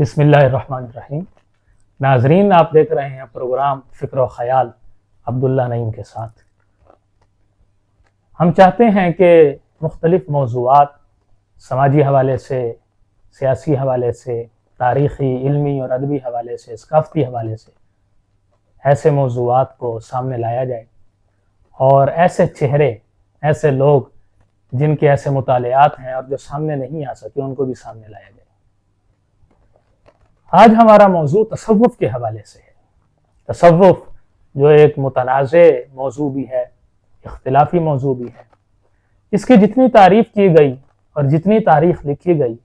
بسم اللہ الرحمن الرحیم۔ ناظرین، آپ دیکھ رہے ہیں پروگرام فکر و خیال عبداللہ نعیم کے ساتھ۔ ہم چاہتے ہیں کہ مختلف موضوعات سماجی حوالے سے، سیاسی حوالے سے، تاریخی، علمی اور ادبی حوالے سے، ثقافتی حوالے سے ایسے موضوعات کو سامنے لایا جائے اور ایسے چہرے، ایسے لوگ جن کے ایسے مطالعات ہیں اور جو سامنے نہیں آ سکے ان کو بھی سامنے لایا جائے۔ آج ہمارا موضوع تصوف کے حوالے سے ہے۔ تصوف جو ایک متنازع موضوع بھی ہے، اختلافی موضوع بھی ہے۔ اس کی جتنی تعریف کی گئی اور جتنی تاریخ لکھی گئی،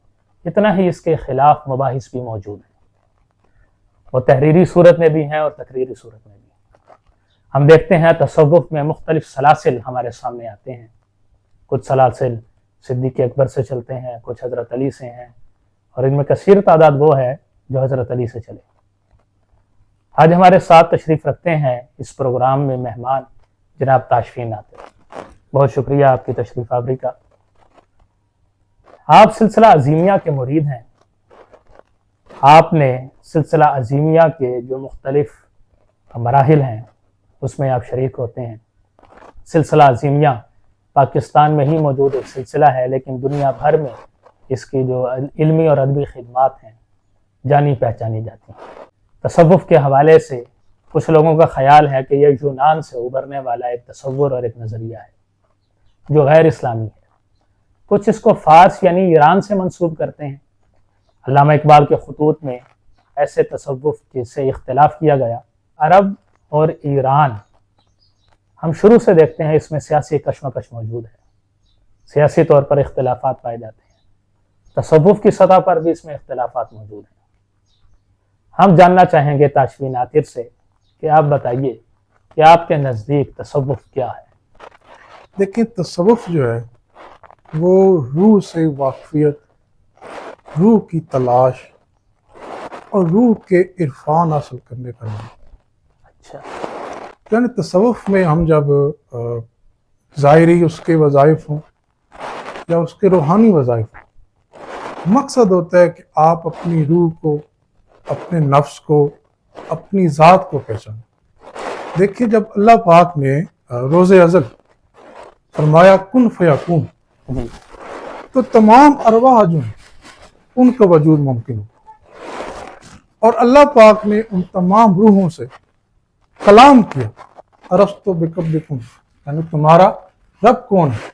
اتنا ہی اس کے خلاف مباحث بھی موجود ہیں۔ وہ تحریری صورت میں بھی ہیں اور تقریری صورت میں بھی۔ ہم دیکھتے ہیں تصوف میں مختلف سلاسل ہمارے سامنے آتے ہیں۔ کچھ سلاسل صدیق اکبر سے چلتے ہیں، کچھ حضرت علی سے ہیں، اور ان میں کثیر تعداد وہ ہے جو حضرت علی سے چلے۔ آج ہمارے ساتھ تشریف رکھتے ہیں اس پروگرام میں مہمان جناب تاشفین آتے ہیں۔ بہت شکریہ آپ کی تشریف آوری کا۔ آپ سلسلہ عظیمیہ کے مرید ہیں۔ آپ نے سلسلہ عظیمیہ کے جو مختلف مراحل ہیں اس میں آپ شریک ہوتے ہیں۔ سلسلہ عظیمیہ پاکستان میں ہی موجود ایک سلسلہ ہے، لیکن دنیا بھر میں اس کی جو علمی اور ادبی خدمات ہیں جانی پہچانی جاتی ہیں۔ تصوف کے حوالے سے کچھ لوگوں کا خیال ہے کہ یہ یونان سے ابھرنے والا ایک تصور اور ایک نظریہ ہے جو غیر اسلامی ہے۔ کچھ اس کو فارس یعنی ایران سے منسوب کرتے ہیں۔ علامہ اقبال کے خطوط میں ایسے تصوف سے اختلاف کیا گیا۔ عرب اور ایران، ہم شروع سے دیکھتے ہیں اس میں سیاسی کشمکش موجود ہے، سیاسی طور پر اختلافات پائے جاتے ہیں۔ تصوف کی سطح پر بھی اس میں اختلافات موجود ہیں۔ ہم جاننا چاہیں گے تاشفین عاطر سے کہ آپ بتائیے کہ آپ کے نزدیک تصوف کیا ہے؟ دیکھیں، تصوف جو ہے وہ روح سے واقفیت، روح کی تلاش اور روح کے عرفان حاصل کرنے کا نام۔ اچھا، یعنی تصوف میں ہم جب ظاہری اس کے وظائف ہوں یا اس کے روحانی وظائف ہوں، مقصد ہوتا ہے کہ آپ اپنی روح کو، اپنے نفس کو، اپنی ذات کو پہچانیں۔ دیکھیے، جب اللہ پاک نے روز ازل فرمایا کن فیکون، تو تمام ارواح جو ہیں ان کا وجود ممکن ہو، اور اللہ پاک نے ان تمام روحوں سے کلام کیا، ارسطو بربکم، یعنی تمہارا رب کون ہے؟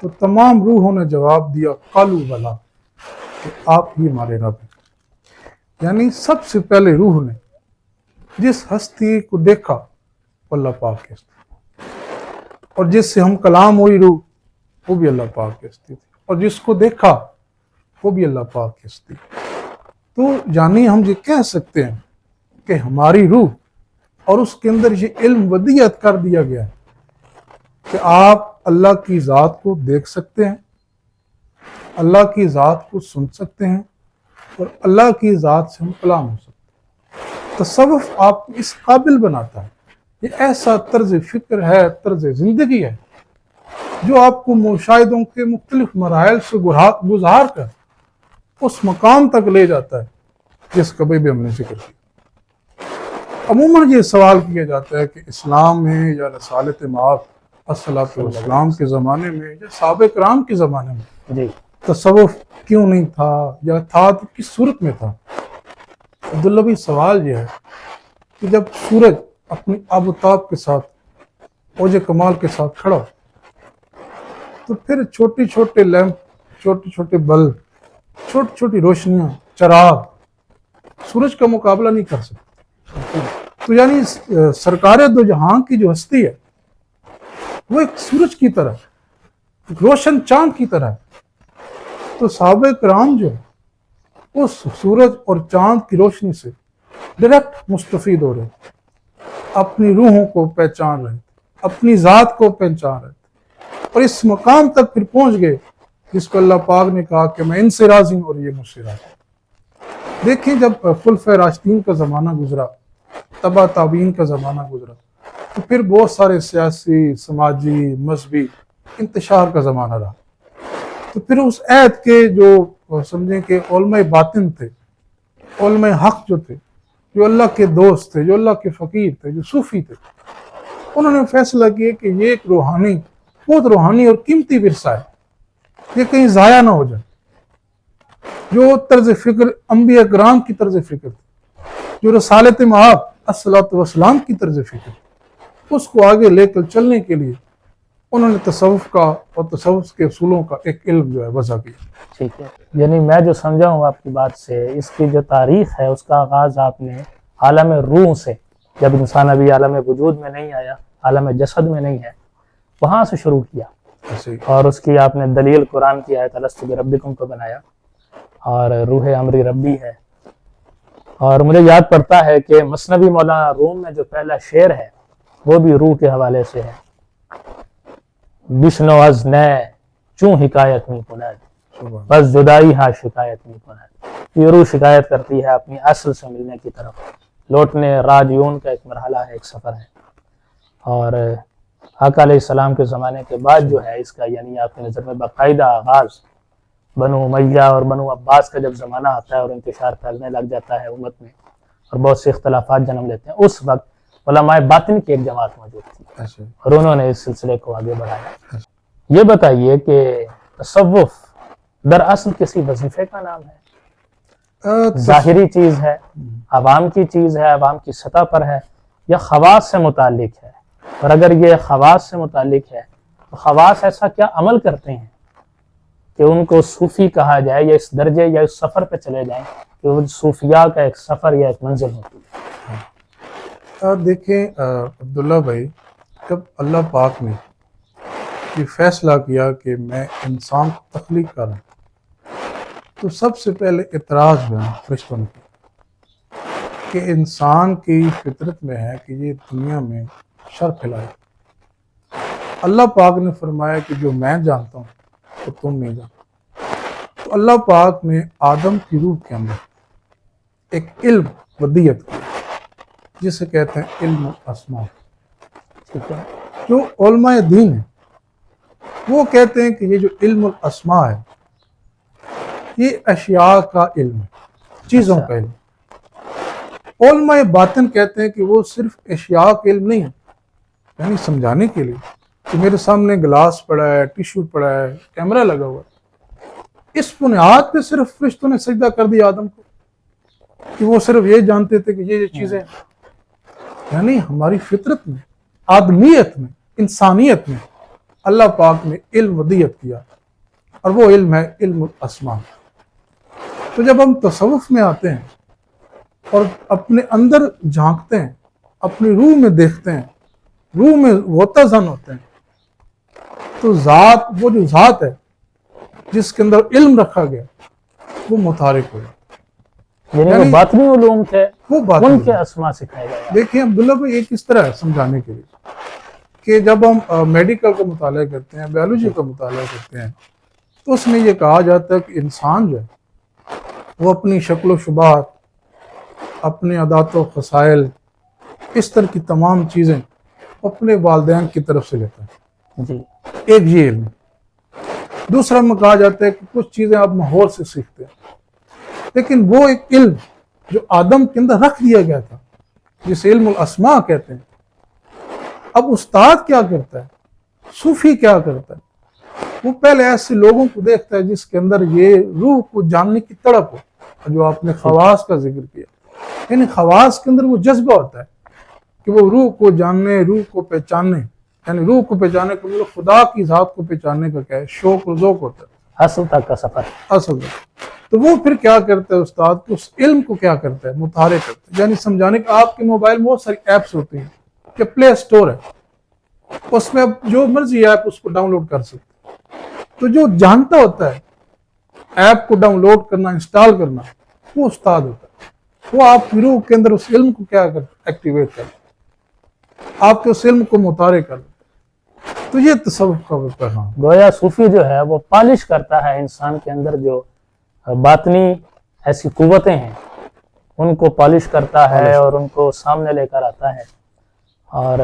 تو تمام روحوں نے جواب دیا قالوا بلا، کہ آپ ہی ہمارے رب ہیں۔ یعنی سب سے پہلے روح نے جس ہستی کو دیکھا وہ اللہ پاک کی ہستی، اور جس سے ہم کلام ہوئی روح وہ بھی اللہ پاک کی ہستی تھی، اور جس کو دیکھا وہ بھی اللہ پاک کی ہستی۔ تو یعنی ہم یہ کہہ سکتے ہیں کہ ہماری روح اور اس کے اندر یہ علم ودیعت کر دیا گیا ہے کہ آپ اللہ کی ذات کو دیکھ سکتے ہیں، اللہ کی ذات کو سن سکتے ہیں، اور اللہ کی ذات سے ہم کلام ہو سکتے ہیں۔ تصوف آپ کو اس قابل بناتا ہے۔ یہ ایسا طرز فکر ہے، طرز زندگی ہے جو آپ کو مشاہدوں کے مختلف مراحل سے گزار کر اس مقام تک لے جاتا ہے جس کا بھی ہم نے ذکر کیا۔ عموماً یہ سوال کیا جاتا ہے کہ اسلام میں یا رسالت مآب الصلاۃ والسلام کے زمانے میں یا صحابہ کرام کے زمانے میں جی، تصوف کیوں نہیں تھا، یا تھا تو کس صورت میں تھا؟ عبداللہ بھائی، سوال یہ ہے کہ جب سورج اپنی آب و تاب کے ساتھ، اوج کمال کے ساتھ کھڑا ہو، تو پھر چھوٹے چھوٹے لیمپ، چھوٹے چھوٹے بلب، چھوٹی چھوٹی روشنیاں، چراغ سورج کا مقابلہ نہیں کر سکتے۔ تو یعنی سرکار دو جہاں کی جو ہستی ہے وہ ایک سورج کی طرح، ایک روشن چاند کی طرح ہے۔ تو صحابہ کرام جو اس سورج اور چاند کی روشنی سے ڈائریکٹ مستفید ہو رہے ہیں، اپنی روحوں کو پہچان رہے تھے، اپنی ذات کو پہچان رہے تھے، اور اس مقام تک پھر پہنچ گئے جس کو اللہ پاک نے کہا کہ میں ان سے راضی ہوں اور یہ مجھ سے راضی ہوں۔ دیکھیں، جب خلفائے راشدین کا زمانہ گزرا، تبع تابعین کا زمانہ گزرا، تو پھر بہت سارے سیاسی، سماجی، مذہبی انتشار کا زمانہ رہا۔ تو پھر اس عہد کے جو سمجھیں کہ علماء باطن تھے، علماء حق جو تھے، جو اللہ کے دوست تھے، جو اللہ کے فقیر تھے، جو صوفی تھے، انہوں نے فیصلہ کیا کہ یہ ایک بہت روحانی اور قیمتی ورثہ ہے، یہ کہیں ضائع نہ ہو جائے۔ جو طرز فکر انبیاء کرام کی طرز فکر تھی، جو رسالت مآب الصلوۃ والسلام کی طرز فکر، اس کو آگے لے کر چلنے کے لیے انہوں نے تصوف کا اور تصوف کے اصولوں کا ایک علم جو ہے وضع کیا۔ ٹھیک ہے، یعنی میں جو سمجھا ہوں آپ کی بات سے، اس کی جو تاریخ ہے اس کا آغاز آپ نے عالم روح سے، جب انسان ابھی عالم وجود میں نہیں آیا، عالم جسد میں نہیں ہے، وہاں سے شروع کیا، ایسے ہی اور اس کی آپ نے دلیل قرآن کی آیت الست بربکم کو بنایا، اور روح امری ربی ہے۔ اور مجھے یاد پڑتا ہے کہ مثنوی مولانا روم میں جو پہلا شعر ہے وہ بھی روح کے حوالے سے ہے، بشنو از نئے چوں حکایت نہیں کند، بس جدائی ہاں شکایت نہیں کند۔ یہ روح شکایت کرتی ہے اپنی اصل سے ملنے کی طرف، لوٹنے راجیون کا ایک مرحلہ ہے، ایک سفر ہے۔ اور آقا علیہ السلام کے زمانے کے بعد جو ہے اس کا، یعنی آپ کی نظر میں باقاعدہ آغاز بنو امیہ اور بنو عباس کا جب زمانہ آتا ہے اور انتشار پھیلنے لگ جاتا ہے امت میں، اور بہت سے اختلافات جنم لیتے ہیں، اس وقت علماء باطن کی ایک جماعت موجود تھی اور انہوں نے اس سلسلے کو آگے بڑھایا۔ یہ بتائیے کہ تصوف دراصل کسی وظیفے کا نام ہے، ظاہری چیز ہے، عوام کی چیز ہے، عوام کی سطح پر ہے، یا خواص سے متعلق ہے؟ اور اگر یہ خواص سے متعلق ہے تو خواص ایسا کیا عمل کرتے ہیں کہ ان کو صوفی کہا جائے، یا اس درجے یا اس سفر پہ چلے جائیں کہ وہ صوفیاء کا ایک سفر یا ایک منزل ہوتی ہے؟ دیکھیں عبداللہ بھائی، جب اللہ پاک نے یہ فیصلہ کیا کہ میں انسان کو تخلیق کروں، تو سب سے پہلے اعتراض ہوا فرشتوں نے کہ انسان کی فطرت میں ہے کہ یہ دنیا میں شر پھیلائے۔ اللہ پاک نے فرمایا کہ جو میں جانتا ہوں تو تم نہیں جانتے۔ تو اللہ پاک نے آدم کی روح کے اندر ایک علم ودیت کیا، جسے کہتے ہیں علم الاسماء۔ ٹھیک ہے، جو علماء دین ہیں وہ کہتے ہیں کہ یہ جو علم الاسماء ہے یہ اشیاء کا علم ہے، چیزوں کا علم۔ علماء باطن کہتے ہیں کہ وہ صرف اشیاء کا علم نہیں ہے، یعنی سمجھانے کے لیے کہ میرے سامنے گلاس پڑا ہے، ٹیشو پڑا ہے، کیمرہ لگا ہوا ہے، اس بنیاد پہ صرف فرشتوں نے سجدہ کر دیا آدم کو کہ وہ صرف یہ جانتے تھے کہ یہ چیزیں، یعنی ہماری فطرت میں، آدمیت میں، انسانیت میں اللہ پاک نے علم ودیت کیا، اور وہ علم ہے علم الاسماء۔ تو جب ہم تصوف میں آتے ہیں اور اپنے اندر جھانکتے ہیں، اپنی روح میں دیکھتے ہیں، روح میں غوطہ زن ہوتے ہیں، تو ذات، وہ جو ذات ہے جس کے اندر علم رکھا گیا، وہ متحرک ہو جائے، یعنی وہ باطنی علوم تھے، وہ بات ان کے اسما سکھائے گئے۔ دیکھیں عبداللہ بھائی، یہ کس طرح ہے سمجھانے کے لیے کہ جب ہم میڈیکل کا مطالعہ کرتے ہیں، بیولوجی کا مطالعہ کرتے ہیں، تو اس میں یہ کہا جاتا ہے کہ انسان جو ہے وہ اپنی شکل و شباہت، اپنے عادات و خصائل، اس طرح کی تمام چیزیں اپنے والدین کی طرف سے لیتا ہے۔ جی، ایک یہ علم۔ دوسرا میں کہا جاتا ہے کہ کچھ چیزیں آپ ماحول سے سیکھتے ہیں، لیکن وہ ایک علم جو آدم کے اندر رکھ دیا گیا تھا، جسے علم الاسماء کہتے ہیں۔ اب استاد کیا کرتا ہے، صوفی کیا کرتا ہے، وہ پہلے ایسے لوگوں کو دیکھتا ہے جس کے اندر یہ روح کو جاننے کی تڑپ ہو، جو آپ نے خواص کا ذکر کیا، یعنی خواص کے اندر وہ جذبہ ہوتا ہے کہ وہ روح کو جاننے، روح کو پہچاننے، یعنی روح کو پہچاننے کو مطلب خدا کی ذات کو پہچاننے کا کیا ہے، شوق و ذوق ہوتا ہے، اصل تک کا سفر۔ اصل میں۔ تو وہ پھر کیا کرتا ہے استاد، اس علم کو کیا کرتا ہے، متحرک کرتا ہے، یعنی سمجھانے کا۔ آپ کے موبائل میں بہت ساری ایپس ہوتی ہیں کہ پلے اسٹور ہے، اس میں آپ جو مرضی ایپ اس کو ڈاؤن لوڈ کر سکتے ہیں۔ تو جو جانتا ہوتا ہے ایپ کو ڈاؤن لوڈ کرنا، انسٹال کرنا، وہ استاد ہوتا ہے۔ وہ آپ کی روح کے اندر اس علم کو کیا کرتا ہے، ایکٹیویٹ کرتا ہے، آپ کے اس علم کو متحرک کرتا ہے۔ تو یہ تصوف کا پیغام۔ گویا صوفی جو ہے وہ پالش کرتا ہے انسان کے اندر جو باطنی ایسی قوتیں ہیں، ان کو پالش کرتا ہے اور ان کو سامنے لے کر آتا ہے۔ اور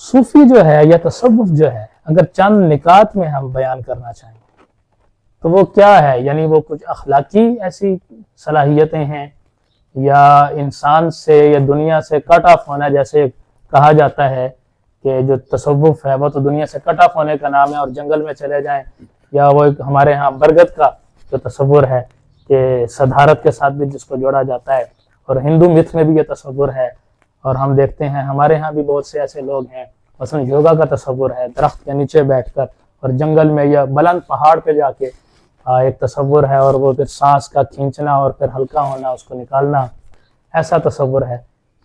صوفی جو ہے یا تصوف جو ہے، اگر چند نکات میں ہم بیان کرنا چاہیں تو وہ کیا ہے؟ یعنی وہ کچھ اخلاقی ایسی صلاحیتیں ہیں یا انسان سے یا دنیا سے کٹ آف ہونا، جیسے کہا جاتا ہے کہ جو تصوف ہے وہ تو دنیا سے کٹ آف ہونے کا نام ہے اور جنگل میں چلے جائیں، یا وہ ایک ہمارے ہاں برگد کا جو تصور ہے کہ صدارت کے ساتھ بھی جس کو جوڑا جاتا ہے، اور ہندو متھ میں بھی یہ تصور ہے، اور ہم دیکھتے ہیں ہمارے ہاں بھی بہت سے ایسے لوگ ہیں، مثلا یوگا کا تصور ہے درخت کے نیچے بیٹھ کر اور جنگل میں یا بلند پہاڑ پہ جا کے ایک تصور ہے، اور وہ پھر سانس کا کھینچنا اور پھر ہلکا ہونا اس کو نکالنا، ایسا تصور ہے۔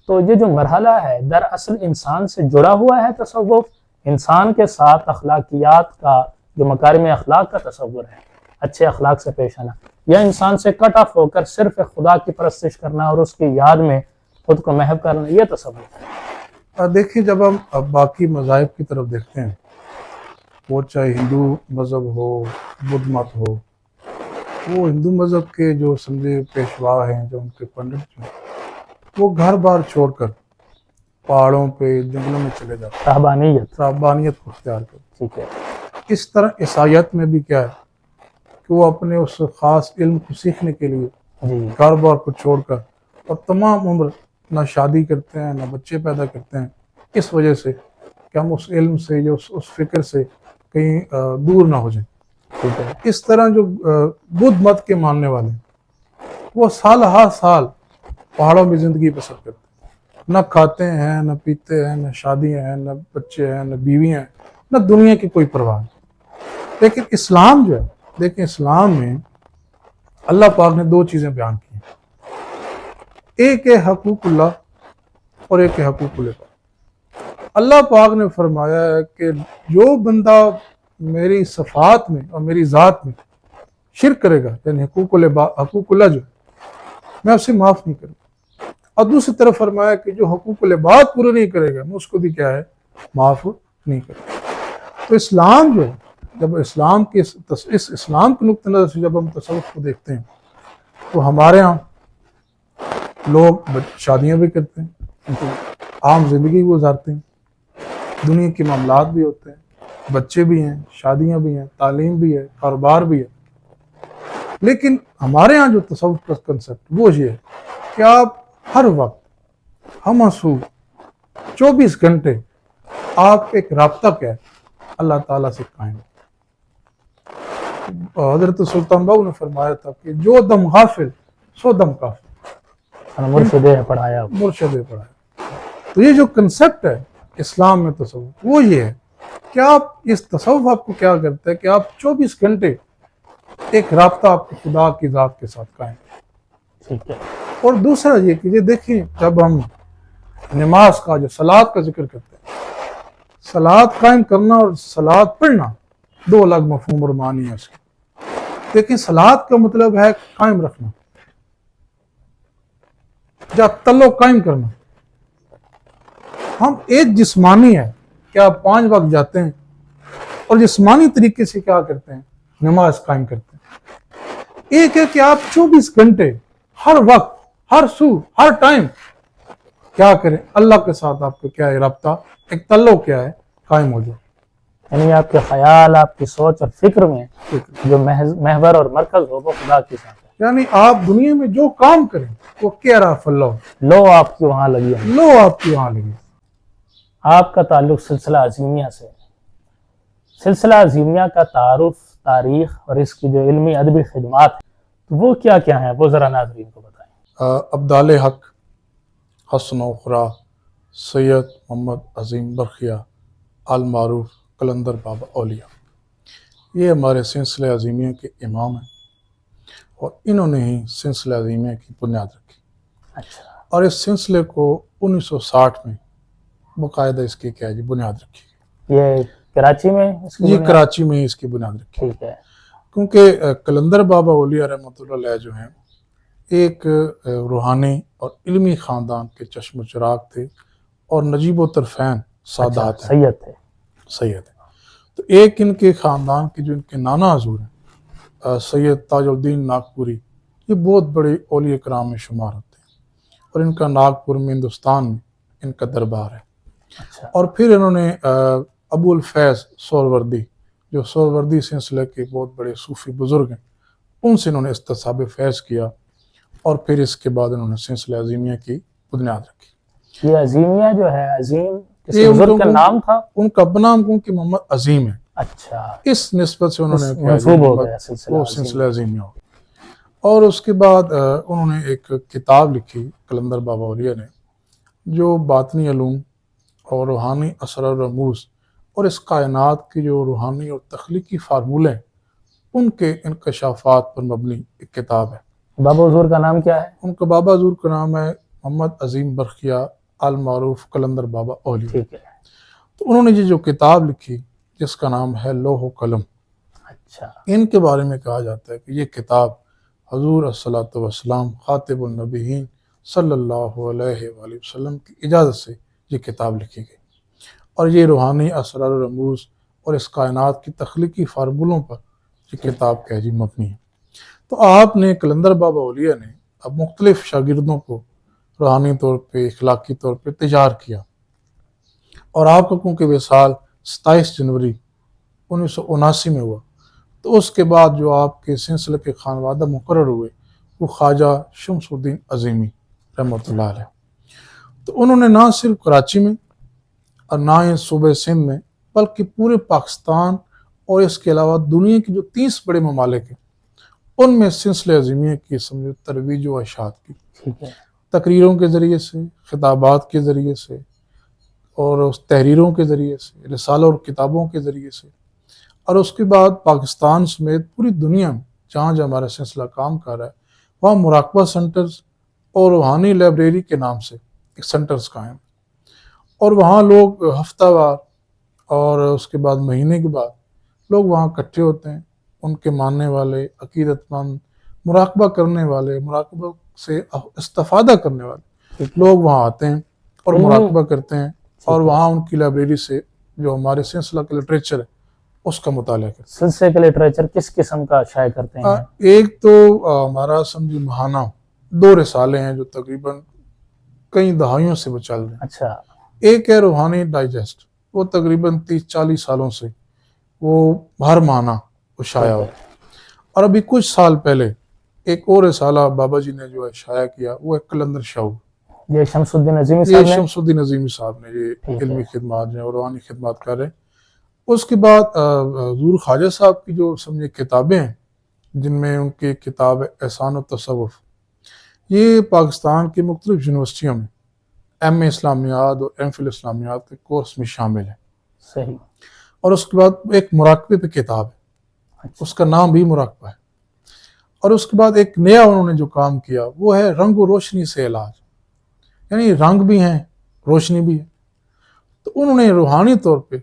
تو یہ جو مرحلہ ہے دراصل انسان سے جڑا ہوا ہے تصوف، انسان کے ساتھ اخلاقیات کا جو مکارم اخلاق کا تصور ہے، اچھے اخلاق سے پیش آنا، یا انسان سے کٹ آف ہو کر صرف خدا کی پرستش کرنا اور اس کی یاد میں خود کو محو کرنا، یہ تصور ہے۔ دیکھیں جب ہم اب باقی مذاہب کی طرف دیکھتے ہیں، وہ چاہے ہندو مذہب ہو، بدھ مت ہو، وہ ہندو مذہب کے جو سمجھے پیشوا ہیں، جو ان کے پنڈت ہیں، وہ گھر بار چھوڑ کر پہاڑوں پہ جنگلوں میں چلے جاتے ہیں، رہبانیت کو اختیار کرتے ٹھیک ہے، ہیں۔ اس طرح عیسائیت میں بھی کیا ہے کہ وہ اپنے اس خاص علم کو سیکھنے کے لیے جی گھر بار کو چھوڑ کر اور تمام عمر نہ شادی کرتے ہیں نہ بچے پیدا کرتے ہیں، اس وجہ سے کہ ہم اس علم سے یا اس فکر سے کہیں دور نہ ہو جائیں۔ ٹھیک ہے، اس طرح جو بدھ مت کے ماننے والے ہیں، وہ سال ہر سال پہاڑوں میں زندگی بسر کرتے ہیں، نہ کھاتے ہیں نہ پیتے ہیں، نہ شادیاں ہیں نہ بچے ہیں نہ بیویاں ہیں، نہ دنیا کی کوئی پرواہ نہیں۔ لیکن اسلام جو ہے، دیکھیں اسلام میں اللہ پاک نے دو چیزیں بیان کی ہیں، ایک ہے حقوق اللہ اور ایک ہے حقوق العباد۔ اللہ پاک نے فرمایا ہے کہ جو بندہ میری صفات میں اور میری ذات میں شرک کرے گا، یعنی حقوق اللہ جو ہے میں اسے معاف نہیں کروں گا، اور دوسری طرف فرمایا کہ جو حقوق العباد پورے نہیں کرے گا میں اس کو بھی کیا ہے معاف نہیں کروں گا۔ تو اسلام جو ہے، جب اسلام کے اس اسلام کے نقطہ نظر سے جب ہم تصوف کو دیکھتے ہیں تو ہمارے ہاں لوگ شادیاں بھی کرتے ہیں، عام زندگی گزارتے ہیں، دنیا کے معاملات بھی ہوتے ہیں، بچے بھی ہیں، شادیاں بھی ہیں، تعلیم بھی ہے، کاروبار بھی ہے۔ لیکن ہمارے ہاں جو تصوف کا کنسپٹ وہ یہ ہے کہ آپ ہر وقت ہم مسو 24 گھنٹے آپ ایک رابطہ کیا ہے اللہ تعالیٰ سے قائم۔ حضرت سلطان باؤ نے فرمایا تھا کہ جو دم غافل سو دم کافر، مرشد پڑھایا، مرشد پڑھایا۔ تو یہ جو کنسپٹ ہے اسلام میں تصوف وہ یہ ہے کہ آپ اس تصوف آپ کو کیا کرتا ہے کہ آپ 24 گھنٹے ایک رابطہ آپ کے خدا کی ذات کے ساتھ قائم۔ ٹھیک ہے، اور دوسرا یہ کہ یہ دیکھیں جب ہم نماز کا جو صلاۃ کا ذکر کرتے ہیں، صلاۃ قائم کرنا اور صلاۃ پڑھنا دو الگ مفہوم اور معنی ہے اس کے۔ دیکھیں صلاۃ کا مطلب ہے قائم رکھنا یا تعلق قائم کرنا۔ ہم ایک جسمانی ہے کہ آپ 5 وقت جاتے ہیں اور جسمانی طریقے سے کیا کرتے ہیں نماز قائم کرتے ہیں، ایک ہے کہ آپ 24 گھنٹے ہر وقت ہر سو ہر ٹائم کیا کریں اللہ کے ساتھ آپ کو کیا ہے رابطہ ایک تعلق کیا ہے قائم ہو جائے۔ یعنی آپ کے خیال، آپ کی سوچ اور فکر میں جو محور اور مرکز ہو وہ خدا کے ساتھ ہے، یعنی آپ دنیا میں جو کام کریں وہ کیا رف اللہ لو آپ کی وہاں لگی ہے۔ لو آپ کی وہاں لگے۔ آپ کا تعلق سلسلہ عظیمیہ سے، سلسلہ عظیمیہ کا تعارف، تاریخ اور اس کی جو علمی ادبی خدمات ہیں تو وہ کیا کیا ہیں، وہ ذرا ناظرین کو بتائیں۔ ابدال حق حسن اخرا سید محمد عظیم برخیہ المعروف قلندر بابا اولیاء، یہ ہمارے سلسلہ عظیمیہ کے امام ہیں اور انہوں نے ہی سلسلہ عظیمیہ کی بنیاد رکھی، اچھا، اور اس سلسلے کو 1960 میں باقاعدہ اس کی کیا ہے بنیاد رکھی۔ یہ کراچی میں اس کی یہ بنیاد؟ کراچی میں اس کی بنیاد رکھی، ٹھیک ہے، کیونکہ قلندر بابا اولیاء رحمۃ اللہ علیہ جو ہیں ایک روحانی اور علمی خاندان کے چشم و چراغ تھے اور نجیب و طرفین سادات ہیں، سید تھے، سید ہیں۔ تو ایک ان کے خاندان کے جو ان کے نانا حضور ہیں سید تاج الدین ناگپوری، یہ بہت بڑے اولیاء کرام میں شمار ہوتے ہیں اور ان کا ناگپور میں ہندوستان میں ان کا دربار ہے۔ اچھا، اور پھر انہوں نے ابو الفیض سہروردی جو سہروردی سلسلے کے بہت بڑے صوفی بزرگ ہیں ان سے انہوں نے استصحاب فیض کیا اور پھر اس کے بعد انہوں نے سلسلہ عظیمیہ کی بنیاد رکھی۔ یہ عظیمیہ جو ہے، عظیم کسی یہ بزرگ کا نام تھا؟ ان کا نام کہ محمد عظیم ہے، اچھا، اس نسبت سے انہوں نے کیا منسوب ہو گیا وہ سلسلہ عظیمیہ ہو گیا۔ اور اس کے بعد انہوں نے ایک کتاب لکھی قلندر بابا اولیاء نے، جو باطنی علوم اور روحانی اسرار و رموز اور اس کائنات کی جو روحانی اور تخلیقی فارمولے ہیں ان کے انکشافات پر مبنی ایک کتاب ہے۔ بابا حضور کا نام کیا ہے؟ ان کا بابا حضور کا نام ہے محمد عظیم برقیہ المعروف قلندر بابا اولیاء۔ ٹھیک ہے، تو انہوں نے یہ جو کتاب لکھی جس کا نام ہے لوح و قلم، اچھا، ان کے بارے میں کہا جاتا ہے کہ یہ کتاب حضور الصلاۃ والسلام خاتم النبیین صلی اللہ علیہ وآلہ وسلم کی اجازت سے یہ کتاب لکھی گئی، اور یہ روحانی اسرار و رموز اور اس کائنات کی تخلیقی فارمولوں پر یہ کتاب کہہ جی مبنی ہے۔ تو آپ نے قلندر بابا اولیاء نے اب مختلف شاگردوں کو روحانی طور پہ، اخلاقی طور پہ تیار کیا، اور آپ کا کیونکہ وصال 27 جنوری 1979 میں ہوا، تو اس کے بعد جو آپ کے سلسلے کے خانوادہ مقرر ہوئے وہ خواجہ شمس الدین عظیمی رحمۃ اللہ علیہ۔ تو انہوں نے نہ صرف کراچی میں اور نہ ہی صوبہ سندھ میں بلکہ پورے پاکستان اور اس کے علاوہ دنیا کے جو 30 بڑے ممالک ہیں ان میں سلسلہ عظیمیہ کی سمجھو ترویج و اشاعت کی، ٹھیک ہے، تقریروں کے ذریعے سے، خطابات کے ذریعے سے، اور اس تحریروں کے ذریعے سے، رسالوں اور کتابوں کے ذریعے سے، اور اس کے بعد پاکستان سمیت پوری دنیا میں جہاں جہاں ہمارا سلسلہ کام کر رہا ہے وہاں مراقبہ سنٹرز اور روحانی لائبریری کے نام سے ایک سنٹرز قائم ہیں، اور وہاں لوگ ہفتہ وار اور اس کے بعد مہینے کے بعد لوگ وہاں اکٹھے ہوتے ہیں، ان کے ماننے والے، عقیدت مند، مراقبہ کرنے والے، مراقبہ سے استفادہ کرنے والے لوگ وہاں آتے ہیں اور مراقبہ کرتے ہیں، اور وہاں ان کی لائبریری سے جو ہمارے سلسلہ کا لٹریچر ہے اس کا مطالعہ کرتے ہیں۔ سلسلے کا لٹریچر کس قسم کا شائع کرتے ہیں؟ ایک تو ہمارا سمجھی ماہانہ 2 رسالے ہیں جو تقریباً کئی دہائیوں سے وہ چل رہے ہیں۔ اچھا، ایک ہے روحانی ڈائجسٹ، وہ تقریباً 30-40 سالوں سے وہ ہر ماہانہ وہ شائع ہوتا ہے، اور ابھی کچھ سال پہلے ایک اور رسالہ بابا جی نے جو ہے شائع کیا وہ ہے قلندر شعور، یہ شمس الدین عظیمی یہ صاحب نے؟ شمس الدین عظیمی صاحب نے یہ علمی خدمات جو ہیں اور روحانی خدمات کر رہے ہیں۔ اس کے بعد حضور خواجہ صاحب کی جو سمجھے کتابیں ہیں، جن میں ان کی کتاب ہے احسان و تصوف، یہ پاکستان کی مختلف یونیورسٹیوں میں ایم اے اسلامیات اور ایم فل اسلامیات کے کورس میں شامل ہے۔ صحیح، اور اس کے بعد ایک مراقبے پہ کتاب ہے، اس کا نام بھی مراقبہ ہے۔ اور اس کے بعد ایک نیا انہوں نے جو کام کیا وہ ہے رنگ و روشنی سے علاج، یعنی رنگ بھی ہیں، روشنی بھی ہے۔ تو انہوں نے روحانی طور پہ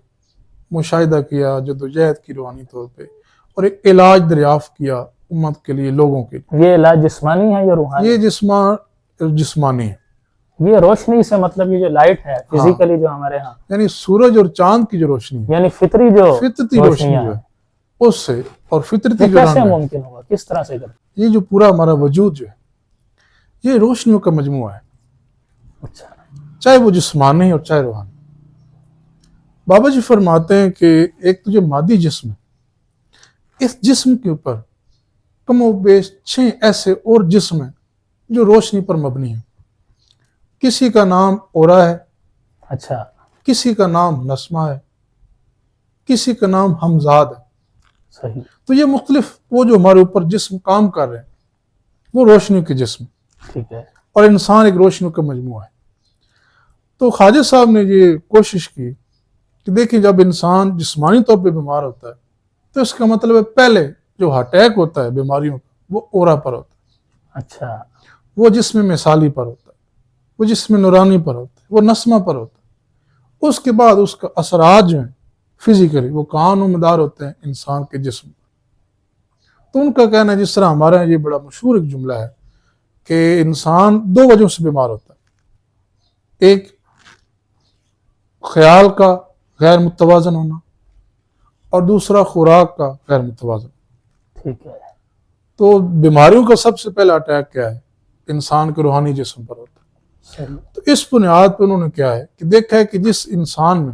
مشاہدہ کیا، جدوجہد کی روحانی طور پہ، اور ایک علاج دریافت کیا امت کے لیے، لوگوں کے لیے۔ یہ علاج جسمانی ہے یا روحانی؟ یہ جسمانی ہے، یہ روشنی سے مطلب یہ جو لائٹ ہے فزیکلی جو ہمارے ہاں، یعنی سورج اور چاند کی جو روشنی ہے، یعنی فطری جو فطرتی روشنی جو ہے اس سے، اور فطرتی جو کیسے رنگ ہے، ممکن ہوگا، کس طرح سے کرتے؟ یہ جو پورا ہمارا وجود جو ہے یہ روشنیوں کا مجموعہ ہے، اچھا، چاہے وہ جسمانی اور چاہے روحانی۔ بابا جی فرماتے ہیں کہ ایک تو جو مادی جسم ہے، اس جسم کے اوپر کم و بیش 6 ایسے اور جسم ہیں جو روشنی پر مبنی ہیں۔ کسی کا نام اورا ہے، اچھا، کسی کا نام نسمہ ہے، کسی کا نام ہمزاد ہے۔ صحیح، تو یہ مختلف وہ جو ہمارے اوپر جسم کام کر رہے ہیں وہ روشنی کے جسم، ٹھیک ہے، اور انسان ایک روشنی کا مجموعہ ہے۔ تو خواجہ صاحب نے یہ کوشش کی کہ دیکھیں جب انسان جسمانی طور پہ بیمار ہوتا ہے تو اس کا مطلب ہے پہلے جو اٹیک ہوتا ہے بیماریوں کا وہ اورا پر ہوتا ہے، اچھا، وہ جسم مثالی پر ہوتا ہے، وہ جسم نورانی پر ہوتا ہے، وہ نسمہ پر ہوتا ہے۔ اس کے بعد اس کا اثرات جو ہیں فزیکلی وہ کان و مدار ہوتے ہیں انسان کے جسم پر۔ تو ان کا کہنا ہے، جس طرح ہمارے یہاں یہ بڑا مشہور ایک جملہ ہے کہ انسان 2 وجہوں سے بیمار ہوتا ہے، ایک خیال کا غیر متوازن ہونا اور دوسرا خوراک کا غیر متوازن۔ ٹھیک ہے، تو بیماریوں کا سب سے پہلا اٹیک کیا ہے؟ انسان کے روحانی جسم پر ہوتا ہے۔ صحیح، تو اس بنیاد پہ انہوں نے کیا ہے کہ دیکھا ہے کہ جس انسان میں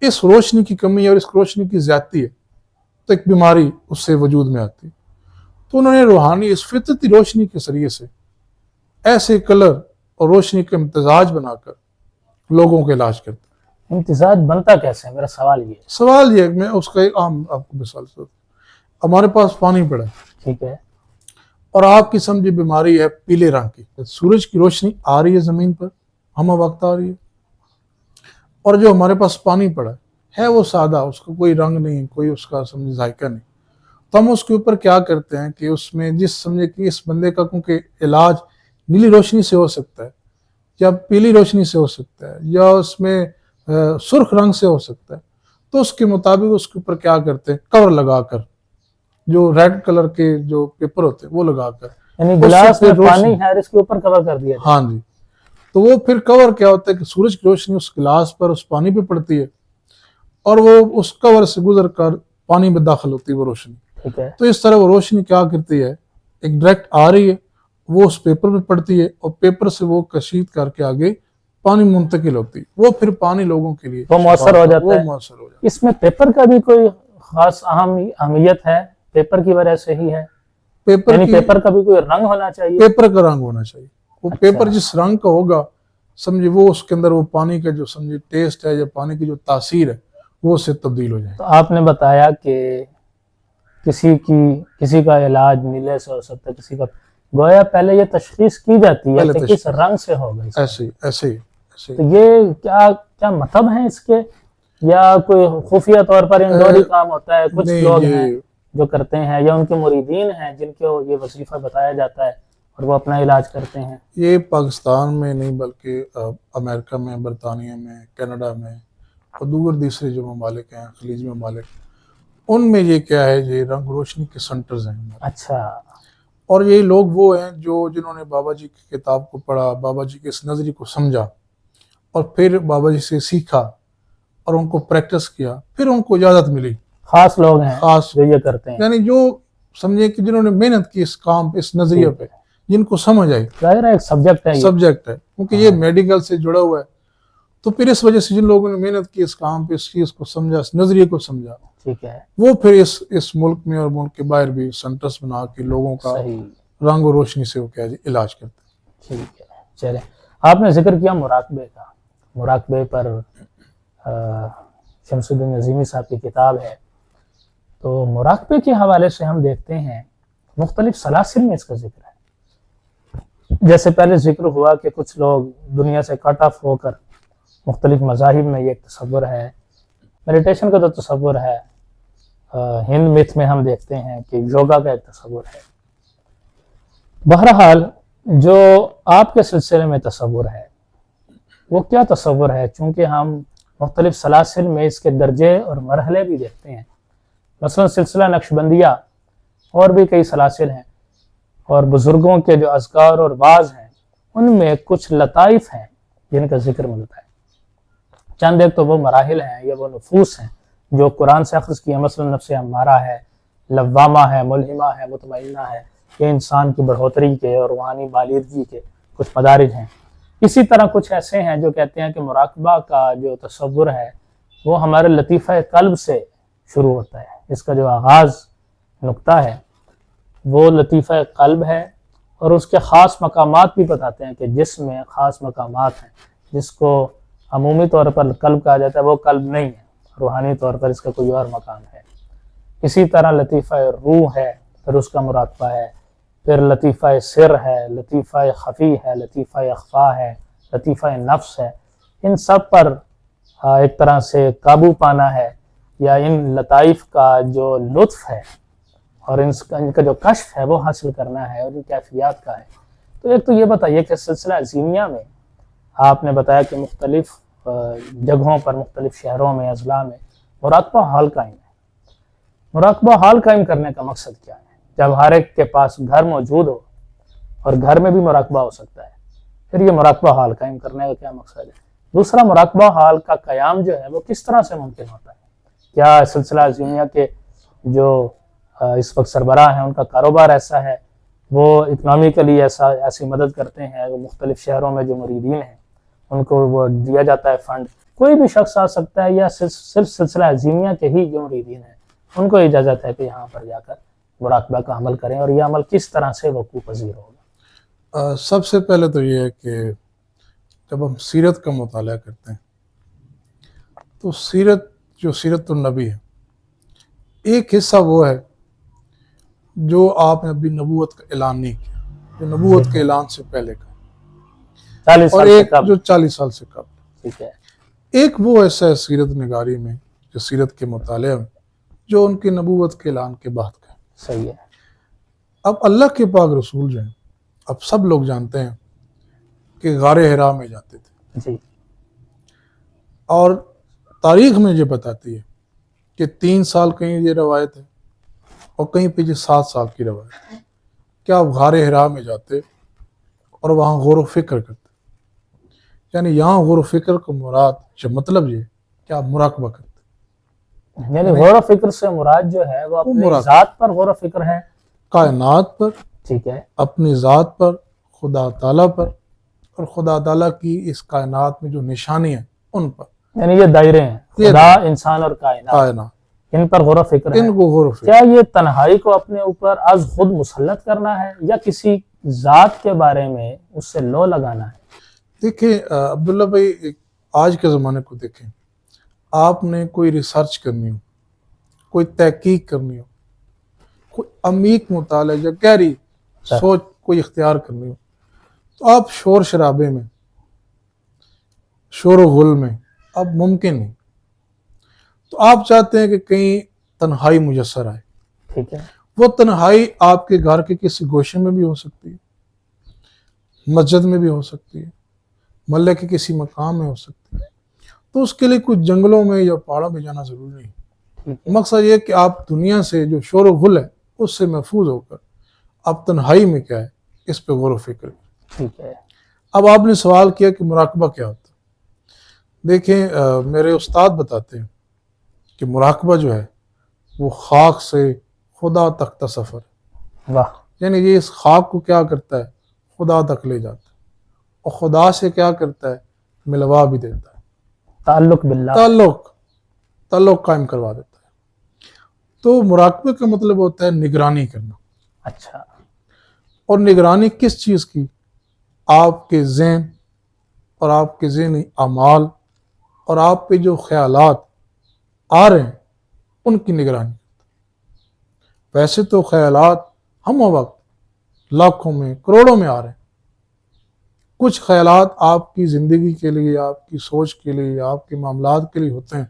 اس روشنی کی کمی ہے اور اس روشنی کی زیادتی ہے تو ایک بیماری اس سے وجود میں آتی ہے۔ تو انہوں نے روحانی اس فطرتی روشنی کے ذریعے سے ایسے کلر اور روشنی کا امتزاج بنا کر لوگوں کا علاج کرتے ہیں۔ امتزاج بنتا کیسے ہے؟ میرا سوال یہ ہے۔ سوال یہ ہے کہ میں اس کا ایک عام آپ کو مثال سے ہمارے پاس پانی پڑا ہے ٹھیک ہے، اور آپ کی سمجھی بیماری ہے پیلے رنگ کی، سورج کی روشنی آ رہی ہے زمین پر ہم وقت آ رہی ہے، اور جو ہمارے پاس پانی پڑا ہے وہ سادہ، اس کا کوئی رنگ نہیں، کوئی اس کا سمجھ ذائقہ نہیں، تو ہم اس کے اوپر کیا کرتے ہیں کہ اس میں جس سمجھے کہ اس بندے کا کیونکہ علاج نیلی روشنی سے ہو سکتا ہے یا پیلی روشنی سے ہو سکتا ہے یا اس میں سرخ رنگ سے ہو سکتا ہے، تو اس کے مطابق اس کے اوپر کیا کرتے ہیں کور لگا کر، جو ریڈ کلر کے جو پیپر ہوتے ہیں وہ لگا کر، یعنی اس گلاس سے میں روشنی- پانی ہے اور اس کے اوپر کور کر دیا جائے۔ ہاں جی، تو وہ پھر کور کیا ہوتا ہے کہ سورج کی روشنی اس گلاس پر اس پانی پہ پڑتی ہے اور وہ اس کور سے گزر کر پانی میں داخل ہوتی ہے وہ روشنی، ٹھیک ہے، تو اس طرح وہ روشنی کیا کرتی ہے ایک ڈائریکٹ آ رہی ہے، وہ اس پیپر پہ پڑتی ہے اور پیپر سے وہ کشید کر کے آگے پانی منتقل ہوتی ہے، وہ پھر پانی لوگوں کے لیے وہ مؤثر ہو جاتا وہ ہے۔ مؤثر ہو جاتا اس میں پیپر کا بھی کوئی خاص اہمیت ہے؟ پیپر کی وجہ سے ہی ہے؟ ہے۔ پیپر یعنی کی پیپر کا بھی کوئی رنگ ہونا چاہیے؟ پیپر کا رنگ ہونا چاہیے، وہ پیپر جس رنگ کا ہوگا سمجھے وہ اس کے اندر وہ پانی کا جو سمجھے ٹیسٹ ہے یا پانی کی جو تاثیر ہے وہ اس سے تبدیل ہو جائے۔ تو آپ نے بتایا کہ کسی کا علاج نیلے سے ہو سکتا ہے، کسی کا، گویا پہلے یہ تشخیص کی جاتی ہے پہلے کہ کس رنگ سے ہوگا اس کا۔ ایسے ہی ایسے ہی ایسے ہی تو یہ کیا مطلب ہے اس کے، یا کوئی خفیہ طور پر انڈوری کام ہوتا ہے؟ کچھ نہیں، لوگ یہ ہیں جو کرتے ہیں یا ان کے مریدین ہیں جن کو یہ وظیفہ بتایا جاتا ہے اور وہ اپنا علاج کرتے ہیں؟ یہ پاکستان میں نہیں بلکہ امریکہ میں، برطانیہ میں، کینیڈا میں اور دوسرے دوسرے جو ممالک ہیں خلیجی ممالک، ان میں یہ کیا ہے یہ رنگ روشنی کے سنٹرز ہیں، اچھا، اور یہ لوگ وہ ہیں جنہوں نے بابا جی کی کتاب کو پڑھا، بابا جی کے اس نظریے کو سمجھا اور پھر بابا جی سے سیکھا اور ان کو پریکٹس کیا، پھر ان کو اجازت ملی۔ خاص لوگ ہیں خاص جو یہ کرتے ہیں، یعنی جو سمجھے کہ جنہوں نے محنت کی اس کام اس نظریے پہ، جن کو سمجھ آئی، ظاہر ہے ایک سبجیکٹ ہے یہ۔ سبجیکٹ ہے کیونکہ یہ میڈیکل سے جڑا ہوا ہے، تو پھر اس وجہ سے جن لوگوں نے محنت کی اس کام پہ، اس چیز کو سمجھا، اس نظریے کو سمجھا، ٹھیک ہے، وہ پھر اس ملک میں اور ملک کے باہر بھی سنٹرس بنا کے لوگوں کا صحیح، رنگ و روشنی سے وہ کیا جی علاج کرتے ہیں۔ ٹھیک ہے، چلیں۔ آپ نے ذکر کیا مراقبے کا، مراقبے پر شمس الدین عظیمی صاحب کی کتاب ہے، تو مراقبے کے حوالے سے ہم دیکھتے ہیں مختلف سلاسل میں اس کا ذکر ہے۔ جیسے پہلے ذکر ہوا کہ کچھ لوگ دنیا سے کٹ آف ہو کر مختلف مذاہب میں یہ ایک تصور ہے، میڈیٹیشن کا تو تصور ہے، ہند میتھ میں ہم دیکھتے ہیں کہ یوگا کا ایک تصور ہے۔ بہرحال جو آپ کے سلسلے میں تصور ہے وہ کیا تصور ہے؟ چونکہ ہم مختلف سلاسل میں اس کے درجے اور مرحلے بھی دیکھتے ہیں، مثلا سلسلہ نقشبندیہ اور بھی کئی سلاسل ہیں، اور بزرگوں کے جو اذکار اور بعض ہیں ان میں کچھ لطائف ہیں جن کا ذکر ملتا ہے۔ چند ایک تو وہ مراحل ہیں یا وہ نفوس ہیں جو قرآن سے اخذ کی ہیں، مثلا نفس امارہ ہے، لوامہ ہے، ملہمہ ہے، مطمئنہ ہے، یہ انسان کی بڑھوتری کے اور روحانی بالغی کے کچھ مدارج ہیں۔ اسی طرح کچھ ایسے ہیں جو کہتے ہیں کہ مراقبہ کا جو تصور ہے وہ ہمارے لطیفہ قلب سے شروع ہوتا ہے، اس کا جو آغاز نقطہ ہے وہ لطیفہ قلب ہے، اور اس کے خاص مقامات بھی بتاتے ہیں کہ جسم میں خاص مقامات ہیں جس کو عمومی طور پر قلب کہا جاتا ہے، وہ قلب نہیں ہے، روحانی طور پر اس کا کوئی اور مقام ہے۔ اسی طرح لطیفہ روح ہے، پھر اس کا مراقبہ ہے، پھر لطیفہ سر ہے، لطیفہ خفی ہے، لطیفہ اخفا ہے، لطیفہ نفس ہے۔ ان سب پر ایک طرح سے قابو پانا ہے، یا ان لطائف کا جو لطف ہے اور ان کا جو کشف ہے وہ حاصل کرنا ہے، اور ان کیفیات کا ہے۔ تو ایک تو یہ بتائیے کہ سلسلہ عظیمیہ میں آپ نے بتایا کہ مختلف جگہوں پر، مختلف شہروں میں، اضلاع میں مراقبہ ہال قائم ہے۔ مراقبہ ہال قائم کرنے کا مقصد کیا ہے؟ جب ہر ایک کے پاس گھر موجود ہو اور گھر میں بھی مراقبہ ہو سکتا ہے، پھر یہ مراقبہ ہال قائم کرنے کا کیا مقصد ہے؟ دوسرا، مراقبہ ہال کا قیام جو ہے وہ کس طرح سے ممکن ہوتا ہے؟ کیا سلسلہ عظیمیہ کے جو اس وقت سربراہ ہیں ان کا کاروبار ایسا ہے، وہ اکنامیکلی ایسی مدد کرتے ہیں، وہ مختلف شہروں میں جو مریدین ہیں ان کو وہ دیا جاتا ہے فنڈ؟ کوئی بھی شخص آ سکتا ہے، یا صرف سلسلہ عظیمیہ کے ہی جو مریدین ہیں ان کو اجازت ہے کہ یہاں پر جا کر مراقبہ کا عمل کریں، اور یہ عمل کس طرح سے وقوع پذیر ہوگا؟ سب سے پہلے تو یہ ہے کہ جب ہم سیرت کا مطالعہ کرتے ہیں تو سیرت النبی ہے، ایک حصہ وہ ہے جو آپ نے ابھی نبوت کا اعلان نہیں کیا، جو نبوت کے اعلان سے پہلے کا، 40 اور سال سے ایک قبل. جو 40 سال سے قبل. ٹھیک ہے. ایک وہ ایسا ہے سیرت نگاری میں، جو سیرت کے مطالعے میں، جو ان کی نبوت کے اعلان کے بعد کا ہے. صحیح ہے. اب اللہ کے پاک رسول جو ہیں، اب سب لوگ جانتے ہیں کہ غار حرا میں جاتے تھے، جی. اور تاریخ میں یہ بتاتی ہے کہ 3 سال کہیں یہ روایت ہے اور کہیں پہ یہ 7 سال کی روایت ہے کہ آپ غار حرا میں جاتے اور وہاں غور و فکر کرتے. یعنی یہاں غور و فکر کا مراد جو مطلب یہ کہ آپ مراقبہ کرتے، یعنی غور و فکر سے مراد جو ہے وہ اپنی مراد ذات پر غور و فکر ہے. کائنات پر، ٹھیک ہے. اپنی ذات پر، خدا تعالیٰ پر، اور خدا تعالیٰ کی اس کائنات میں جو نشانی ہیں ان پر. یعنی یہ دائرے ہیں، یہ خدا، انسان اور کائنات، ان پر غور و فکر ہے. ان کو غور و فکر. کیا یہ تنہائی کو اپنے اوپر از خود مسلط کرنا ہے یا کسی ذات کے بارے میں اس سے لو لگانا ہے؟ دیکھیں عبداللہ بھائی، آج کے زمانے کو دیکھیں، آپ نے کوئی ریسرچ کرنی ہو، کوئی تحقیق کرنی ہو، کوئی عمیق مطالعہ یا گہری سوچ کوئی اختیار کرنی ہو، تو آپ شور شرابے میں، شور و غل میں اب ممکن نہیں. تو آپ چاہتے ہیں کہ کہیں تنہائی میسر آئے. ٹھیک ہے. وہ تنہائی آپ کے گھر کے کسی گوشے میں بھی ہو سکتی ہے، مسجد میں بھی ہو سکتی ہے، محلے کے کسی مقام میں ہو سکتی ہے. تو اس کے لیے کچھ جنگلوں میں یا پہاڑوں میں جانا ضروری نہیں. ٹھیک ہے. مقصد یہ کہ آپ دنیا سے جو شور و غل ہے اس سے محفوظ ہو کر آپ تنہائی میں کیا ہے اس پہ غور و فکر کریں. ٹھیک ہے. اب آپ نے سوال کیا کہ مراقبہ کیا ہوتا ہے. دیکھیں میرے استاد بتاتے ہیں کہ مراقبہ جو ہے وہ خاک سے خدا تک کا سفر ہے. واہ. یعنی یہ اس خاک کو کیا کرتا ہے، خدا تک لے جاتا ہے، اور خدا سے کیا کرتا ہے، ملوا بھی دیتا ہے، تعلق باللہ. تعلق قائم کروا دیتا ہے. تو مراقبے کا مطلب ہوتا ہے نگرانی کرنا. اچھا. اور نگرانی کس چیز کی؟ آپ کے ذہن اور آپ کے ذہنی اعمال اور آپ پہ جو خیالات آ رہے ہیں ان کی نگرانی. ویسے تو خیالات ہم وقت لاکھوں میں، کروڑوں میں آ رہے ہیں. کچھ خیالات آپ کی زندگی کے لیے، آپ کی سوچ کے لیے، آپ کے معاملات کے لیے ہوتے ہیں،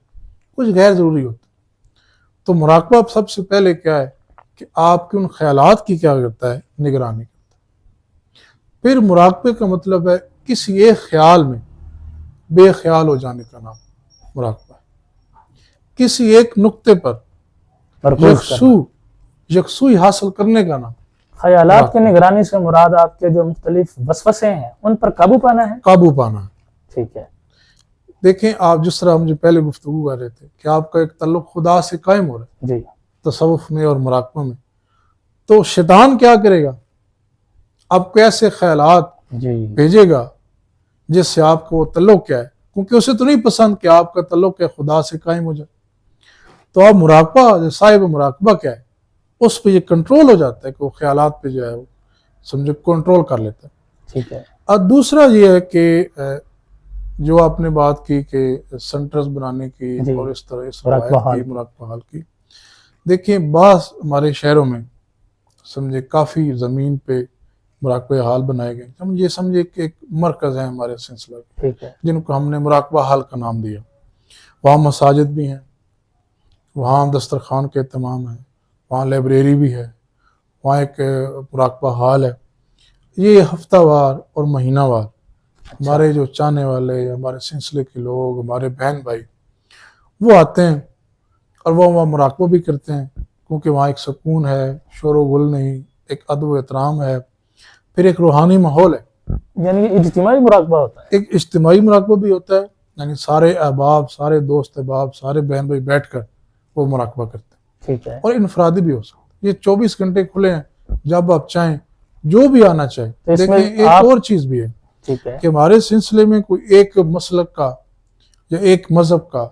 کچھ غیر ضروری ہوتے ہیں. تو مراقبہ سب سے پہلے کیا ہے کہ آپ کے ان خیالات کی کیا کرتا ہے، نگرانی کرتا ہے. پھر مراقبے کا مطلب ہے کسی ایک خیال میں بے خیال ہو جانے کا نام مراقبہ ہے. کسی ایک نقطے پر یکسوئی حاصل کرنے کا نام. خیالات کی نگرانی سے مراد آپ کے جو مختلف وسوسے ہیں ان پر قابو پانا ہے. قابو پانا ہے. ٹھیک ہے. دیکھیں آپ جس طرح ہم جو پہلے گفتگو کر رہے تھے کہ آپ کا ایک تعلق خدا سے قائم ہو رہا ہے جی. تصوف میں اور مراقبہ میں، تو شیطان کیا کرے گا، آپ کو ایسے خیالات جی بھیجے گا جس سے آپ کو وہ تعلق کیا ہے، کیونکہ اسے تو نہیں پسند کہ آپ کا تعلق ہے خدا سے قائم ہو جائے. تو آپ مراقبہ، صاحب مراقبہ کیا ہے، اس پہ یہ کنٹرول ہو جاتا ہے کہ وہ خیالات پہ جو ہے وہ سمجھے کنٹرول کر لیتا ہے. ٹھیک ہے. اور دوسرا یہ ہے کہ جو آپ نے بات کی کہ سنٹرز بنانے کی جی. اور اس طرح اس مراقبہ روایت حال. کی، مراقبہ حال کی. دیکھیں بعض ہمارے شہروں میں سمجھے کافی زمین پہ مراقبہ حال بنائے گئے. ہم یہ سمجھے کہ ایک مرکز ہے ہمارے سلسلہ کے، ٹھیک ہے. جن کو ہم نے مراقبہ حال کا نام دیا. وہاں مساجد بھی ہیں، وہاں دسترخوان کے اہتمام ہے، وہاں لائبریری بھی ہے، وہاں ایک مراقبہ حال ہے. یہ ہفتہ وار اور مہینہ وار ہمارے جو چاہنے والے، ہمارے سلسلے کے لوگ، ہمارے بہن بھائی وہ آتے ہیں اور وہ وہاں مراقبہ بھی کرتے ہیں، کیونکہ وہاں ایک سکون ہے، شور و غل نہیں، ایک ادب و احترام ہے، پھر ایک روحانی ماحول ہے. یعنی یہ اجتماعی مراقبہ ہوتا ہے. ایک اجتماعی مراقبہ بھی ہوتا ہے، یعنی سارے احباب، سارے دوست احباب، سارے بہن بھائی بیٹھ کر وہ مراقبہ کرتے ہیں. ٹھیک ہے. اور انفرادی بھی ہو سکتا ہے. یہ 24 گھنٹے کھلے ہیں، جب آپ چاہیں جو بھی آنا چاہے. دیکھیں ایک اور چیز بھی ہے. ٹھیک ہے. کہ ہمارے سلسلے میں کوئی ایک مسلک کا یا ایک مذہب کا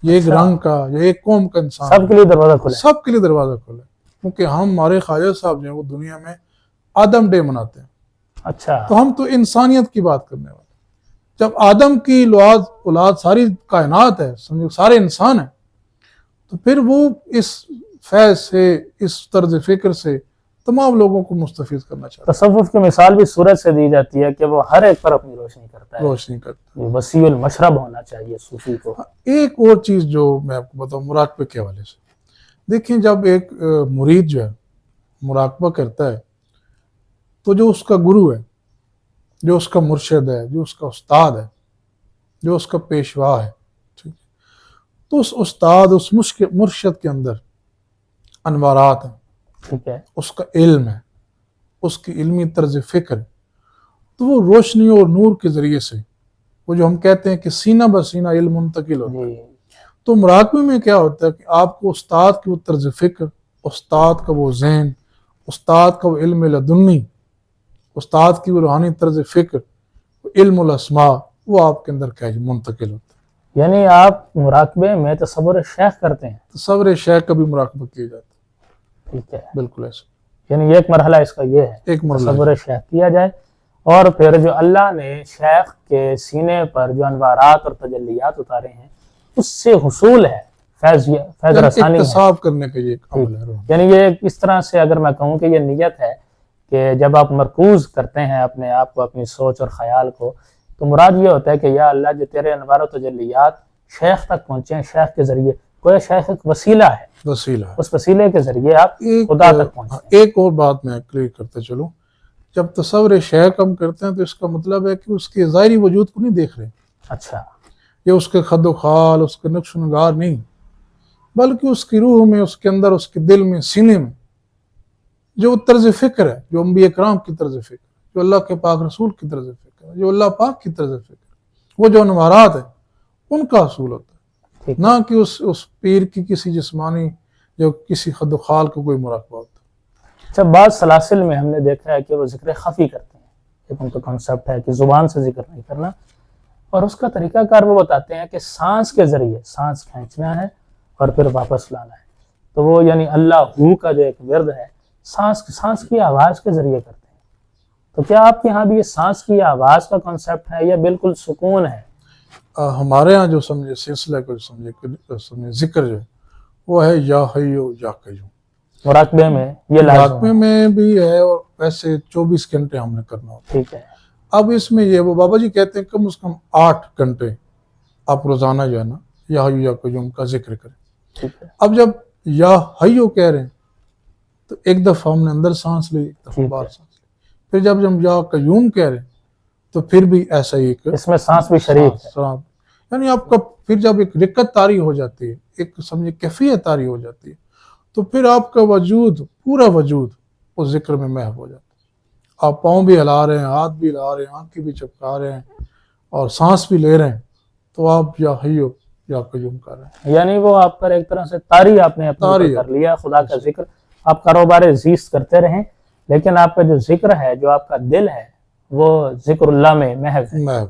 یا ایک رنگ کا یا ایک قوم کا انسان، سب کے لیے دروازہ کھلا ہے. سب کے لیے دروازہ کھلا ہے. کیونکہ ہم، ہمارے خواجہ صاحب جو ہیں وہ دنیا میں آدم ڈے مناتے ہیں. اچھا تو ہم تو انسانیت کی بات کرنے والے. جب آدم کی اولاد ساری کائنات ہے، سمجھو سارے انسان ہیں، تو پھر وہ اس فیض سے، اس طرز فکر سے تمام لوگوں کو مستفید کرنا چاہتا تصوف کی مثال بھی سورج سے دی جاتی ہے کہ وہ ہر ایک پر اپنی روشنی کرتا ہے، ہے. روشنی کرتا. یہ وسیع المشرب ہونا چاہیے صوفی کو. ایک اور چیز جو میں آپ کو بتاؤں مراقبے کے حوالے سے، دیکھیں جب ایک مرید جو ہے مراقبہ کرتا ہے تو جو اس کا گرو ہے، جو اس کا مرشد ہے، جو اس کا استاد ہے، جو اس کا پیشوا ہے، ٹھیک، تو اس استاد، اس مرشد کے اندر انوارات ہیں، ٹھیک ہے، اس کا علم ہے، اس کی علمی طرز فکر ہے، تو وہ روشنی اور نور کے ذریعے سے، وہ جو ہم کہتے ہیں کہ سینہ بسینہ علم منتقل ہوتا ہے. تو مراقبے میں کیا ہوتا ہے کہ آپ کو استاد کی وہ طرز فکر، استاد کا وہ ذہن، استاد کا وہ علم لدنی، استاد کی وہ روحانی طرز فکر، علم الاسماء، وہ آپ کے اندر کیا منتقل ہوتا ہے. یعنی آپ مراقبے میں تصور شیخ کرتے ہیں. تصور شیخ کا بھی مراقبہ کیا جاتا ہے. ٹھیک ہے، بالکل ایسا. یعنی ایک مرحلہ اس کا یہ ہے، ایک مرحلہ تصور شیخ کیا جائے، اور پھر جو اللہ نے شیخ کے سینے پر جو انوارات اور تجلیات اتارے ہیں اس سے حصول ہے فیض رسانی ہے. اکتساب کرنے کا یہ ایک عمل ہے. یعنی یہ اس طرح سے اگر میں کہوں کہ یہ نیت ہے کہ جب آپ مرکوز کرتے ہیں اپنے آپ کو، اپنی سوچ اور خیال کو، تو مراد یہ ہوتا ہے کہ یا اللہ جو تیرے انوار و تجلیات شیخ تک پہنچے ہیں، شیخ کے ذریعے. کوئی شیخ ایک وسیلہ ہے، وسیلہ، اس وسیلے کے ذریعے آپ خدا تک پہنچے. ایک اور بات میں کلیئر کرتے چلوں، جب تصور شیخ ہم کرتے ہیں تو اس کا مطلب ہے کہ اس کے ظاہری وجود کو نہیں دیکھ رہے. اچھا، یہ اس کے خد و خال، اس کے نقش و نگار نہیں، بلکہ اس کی روح میں، اس کے اندر، اس کے دل میں، سینے میں جو طرز فکر ہے، جو انبیاء کرام کی طرز فکر، جو اللہ کے پاک رسول کی طرز فکر، جو اللہ پاک کی طرز فکر، وہ جو انوارات ہیں ان کا حصول ہوتا ہے، نہ کہ اس پیر کی کسی جسمانی جو کسی خد و خال کو کوئی مراقبہ ہوتا ہے. اچھا، بعض سلاسل میں ہم نے دیکھا ہے کہ وہ ذکر خفی کرتے ہیں. ایک ان کا کنسپٹ ہے کہ زبان سے ذکر نہیں کرنا، اور اس کا طریقہ کار وہ بتاتے ہیں کہ سانس کے ذریعے سانس کھینچنا ہے اور پھر واپس لانا ہے. تو وہ یعنی اللہ ہو کا جو ایک ورد ہے سانس کی آواز کے ذریعے کرتے ہیں. تو کیا آپ کے ہاں بھی یہ سانس کی آواز کا کنسپٹ ہے یا بالکل سکون ہے؟ ہمارے ہاں جو سمجھے سلسلہ کو سمجھے ذکر جو ہے وہ ہے یا حیو یا قیوم. مراقبے میں یہ مراقبے میں بھی ہے، اور ویسے 24 گھنٹے ہم نے کرنا ہوتا ہے. ٹھیک ہے. اب اس میں یہ وہ بابا جی کہتے ہیں کم از کم 8 گھنٹے آپ روزانہ جو ہے نا یا حیو یا قیوم کا ذکر کریں. ٹھیک ہے. اب جب یا حیو کہہ رہے ہیں تو ایک دفعہ ہم نے اندر سانس لی، ایک دفعہ باہر سانس لی. پھر جب ہم یا قیوم کہہ رہے ہیں تو پھر بھی ایسا ہی ایک اس میں سانس بھی شریک ہے. یعنی آپ کا پھر جب ایک رکت طاری ہو جاتی ہے، ایک سمجھے کیفیت طاری ہو جاتی ہے، تو پھر آپ کا وجود، پورا وجود اس ذکر میں محو ہو جاتا ہے. آپ پاؤں بھی ہلا رہے ہیں، ہاتھ بھی ہلا رہے ہیں، آنکھیں بھی چپکا رہے ہیں اور سانس بھی لے رہے ہیں، تو آپ یا حیو یا قیوم کر رہے ہیں. یعنی وہ آپ پر ایک طرح سے طاری آپ نے اپنے کر لیا خدا کا ذکر. آپ کاروبار زیست کرتے رہیں لیکن آپ کا جو ذکر ہے، جو آپ کا دل ہے، وہ ذکر اللہ میں محو ہے،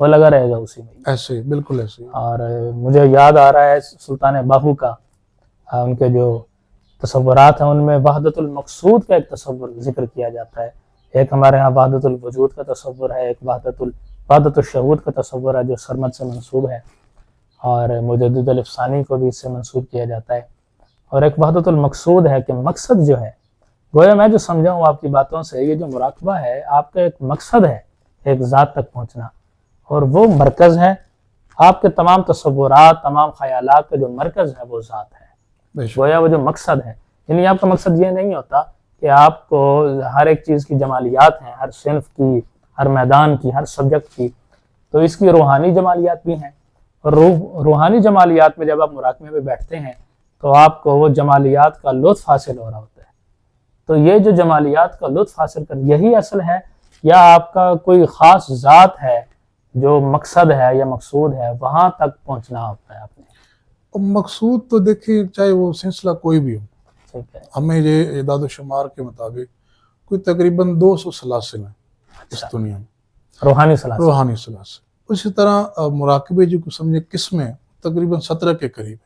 وہ لگا رہے گا اسی میں. ایسے بالکل ایسے. اور مجھے یاد آ رہا ہے سلطان باہو کا، ان کے جو تصورات ہیں ان میں وحدت المقصود کا ایک تصور ذکر کیا جاتا ہے. ایک ہمارے ہاں وحدت الوجود کا تصور ہے، ایک وحدت الشہود کا تصور ہے جو سرمد سے منسوب ہے، اور مجدد الافسانی کو بھی اس سے منسوب کیا جاتا ہے. اور ایک وحدت المقصود ہے کہ مقصد جو ہے، گویا میں جو سمجھا ہوں آپ کی باتوں سے، یہ جو مراقبہ ہے آپ کا ایک مقصد ہے، ایک ذات تک پہنچنا، اور وہ مرکز ہے. آپ کے تمام تصورات، تمام خیالات کا جو مرکز ہے وہ ذات ہے، گویا وہ جو مقصد ہے. یعنی آپ کا مقصد یہ نہیں ہوتا کہ آپ کو ہر ایک چیز کی جمالیات ہیں، ہر صنف کی، ہر میدان کی، ہر سبجیکٹ کی، تو اس کی روحانی جمالیات بھی ہیں. اور روحانی جمالیات میں جب آپ مراقبے میں بیٹھتے ہیں تو آپ کو وہ جمالیات کا لطف حاصل ہو رہا ہوتا ہے. تو یہ جو جمالیات کا لطف حاصل کر، یہی اصل ہے، یا آپ کا کوئی خاص ذات ہے جو مقصد ہے یا مقصود ہے، وہاں تک پہنچنا ہوتا ہے آپ نے. مقصود تو دیکھیں چاہے وہ سلسلہ کوئی بھی ہو، ٹھیک ہے، ہمیں یہ اعداد و شمار کے مطابق کوئی تقریباً 200 سلاسل ہیں اس دنیا میں، روحانی سلاسل. اسی طرح مراقبے جو کو سمجھے قسمیں تقریباً 17 کے قریب ہیں.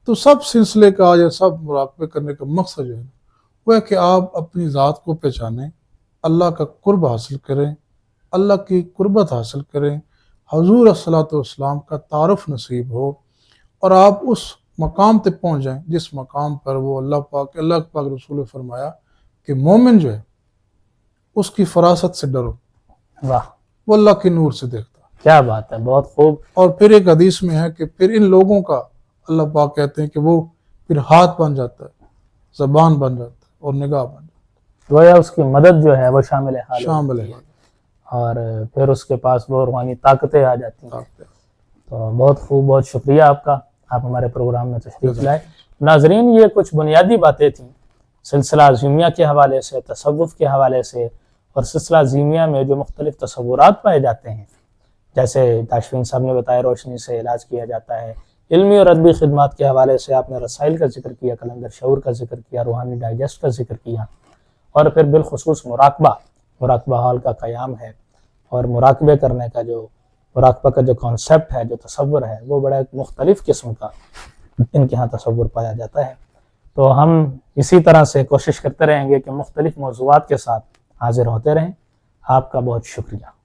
تو سب سلسلے کا یا سب مراقبے کرنے کا مقصد جو ہے وہ ہے کہ آپ اپنی ذات کو پہچانیں، اللہ کا قرب حاصل کریں، اللہ کی قربت حاصل کریں، حضور الصلوۃ والسلام کا تعارف نصیب ہو، اور آپ اس مقام تک پہنچ جائیں جس مقام پر وہ اللہ پاک رسول نے فرمایا کہ مومن جو ہے اس کی فراست سے ڈرو، واہ، وہ اللہ کے نور سے دیکھتا ہے۔ کیا بات ہے، بہت خوب۔ اور پھر ایک حدیث میں ہے کہ پھر ان لوگوں کا اللہ پاک کہتے ہیں کہ وہ پھر ہاتھ بن جاتا ہے، زبان بن جاتا ہے اور نگاہ بن جاتا گویا اس کی مدد جو ہے وہ شامل حال ہے، شامل ہے اور پھر اس کے پاس وہ روحانی طاقتیں آ جاتی ہیں۔ ہے۔ تو بہت خوب، بہت شکریہ آپ کا، آپ ہمارے پروگرام میں تشریف لائے۔ ناظرین، یہ کچھ بنیادی باتیں تھیں سلسلہ عظیمیہ کے حوالے سے، تصوف کے حوالے سے، اور سلسلہ عظیمیہ میں جو مختلف تصورات پائے جاتے ہیں، جیسے داشفین صاحب نے بتایا روشنی سے علاج کیا جاتا ہے، علمی اور ادبی خدمات کے حوالے سے آپ نے رسائل کا ذکر کیا، قلندر شعور کا ذکر کیا، روحانی ڈائجسٹ کا ذکر کیا، اور پھر بالخصوص مراقبہ حال کا قیام ہے، اور مراقبے کرنے کا مراقبہ کا جو کانسیپٹ ہے، جو تصور ہے، وہ بڑا ایک مختلف قسم کا ان کے ہاں تصور پایا جاتا ہے۔ تو ہم اسی طرح سے کوشش کرتے رہیں گے کہ مختلف موضوعات کے ساتھ حاضر ہوتے رہیں۔ آپ کا بہت شکریہ۔